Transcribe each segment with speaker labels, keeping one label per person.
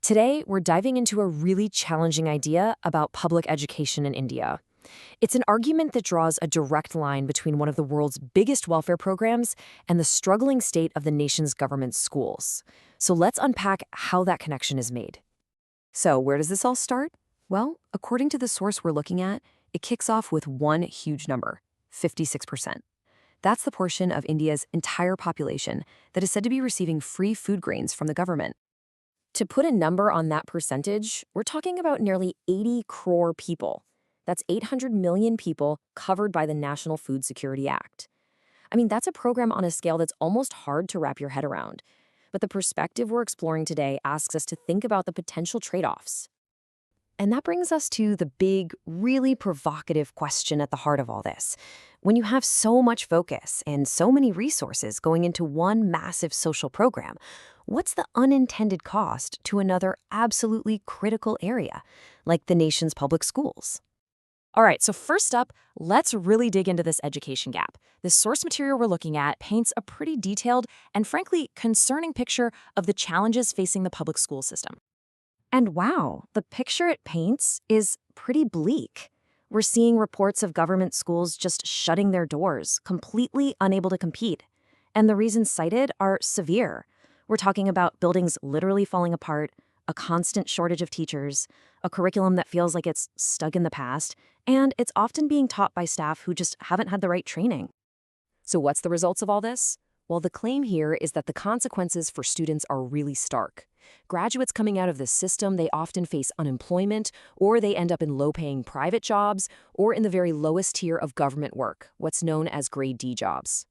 Speaker 1: Today, we're diving into a really challenging idea about public education in India. It's an argument that draws a direct line between one of the world's biggest welfare programs and the struggling state of the nation's government schools. So let's unpack how that connection is made. So where does this all start? Well, according to the source we're looking at, it kicks off with one huge number, 56%. That's the portion of India's entire population that is said to be receiving free food grains from the government. To put a number on that percentage, we're talking about nearly 80 crore people. That's 800 million people covered by the National Food Security Act. I mean, that's a program on a scale that's almost hard to wrap your head around. But the perspective we're exploring today asks us to think about the potential trade-offs. And that brings us to the big, really provocative question at the heart of all this. When you have so much focus and so many resources going into one massive social program, what's the unintended cost to another absolutely critical area, like the nation's public schools? All right, so first up, let's really dig into this education gap. The source material we're looking at paints a pretty detailed and frankly concerning picture of the challenges facing the public school system. And wow, the picture it paints is pretty bleak. We're seeing reports of government schools just shutting their doors, completely unable to compete. And the reasons cited are severe. We're talking about buildings literally falling apart, a constant shortage of teachers, a curriculum that feels like it's stuck in the past, and it's often being taught by staff who just haven't had the right training. So what's the results of all this? Well, the claim here is that the consequences for students are really stark. Graduates coming out of this system, they often face unemployment, or they end up in low-paying private jobs, or in the very lowest tier of government work, what's known as grade D jobs.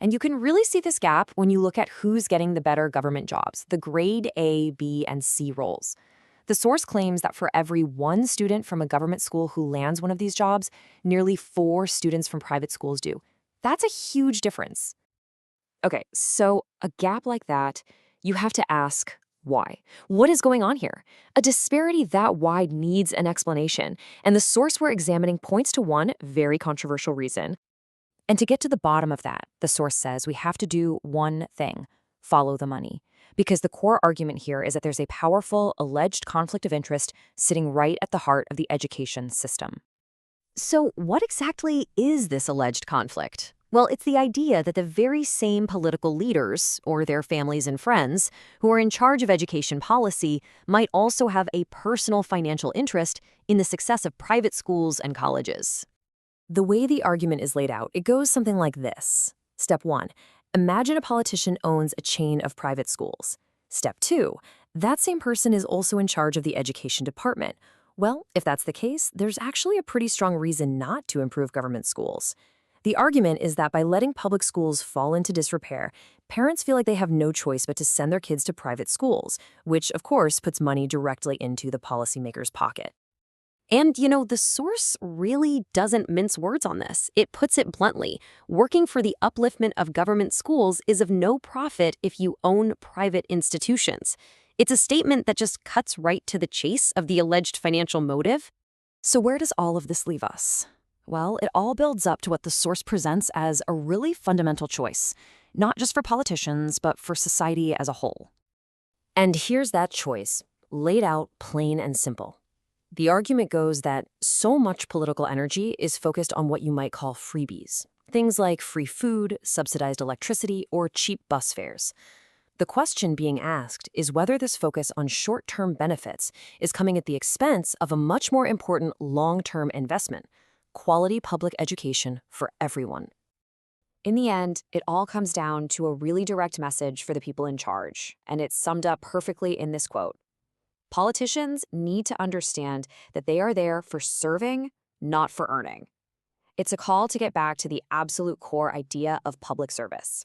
Speaker 1: And you can really see this gap when you look at who's getting the better government jobs, the grade A, B, and C roles. The source claims that for every one student from a government school who lands one of these jobs, nearly 4 students from private schools do. That's a huge difference. Okay, so a gap like that, you have to ask, why? What is going on here? A disparity that wide needs an explanation, and the source we're examining points to one very controversial reason. And to get to the bottom of that, the source says we have to do one thing: follow the money. Because the core argument here is that there's a powerful, alleged conflict of interest sitting right at the heart of the education system. So what exactly is this alleged conflict? Well, it's the idea that the very same political leaders, or their families and friends, who are in charge of education policy might also have a personal financial interest in the success of private schools and colleges. The way the argument is laid out, it goes something like this. Step 1, imagine a politician owns a chain of private schools. Step 2, that same person is also in charge of the education department. Well, if that's the case, there's actually a pretty strong reason not to improve government schools. The argument is that by letting public schools fall into disrepair, parents feel like they have no choice but to send their kids to private schools, which, of course, puts money directly into the policymaker's pocket. And, the source really doesn't mince words on this. It puts it bluntly. Working for the upliftment of government schools is of no profit if you own private institutions. It's a statement that just cuts right to the chase of the alleged financial motive. So where does all of this leave us? Well, it all builds up to what the source presents as a really fundamental choice, not just for politicians, but for society as a whole. And here's that choice, laid out plain and simple. The argument goes that so much political energy is focused on what you might call freebies, things like free food, subsidized electricity, or cheap bus fares. The question being asked is whether this focus on short-term benefits is coming at the expense of a much more important long-term investment: quality public education for everyone. In the end, it all comes down to a really direct message for the people in charge, and it's summed up perfectly in this quote. Politicians need to understand that they are there for serving, not for earning. It's a call to get back to the absolute core idea of public service.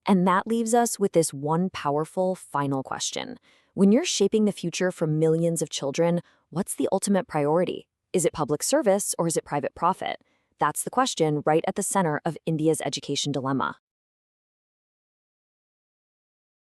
Speaker 1: And that leaves us with this one powerful final question. When you're shaping the future for millions of children, what's the ultimate priority? Is it public service or is it private profit? That's the question right at the center of India's education dilemma.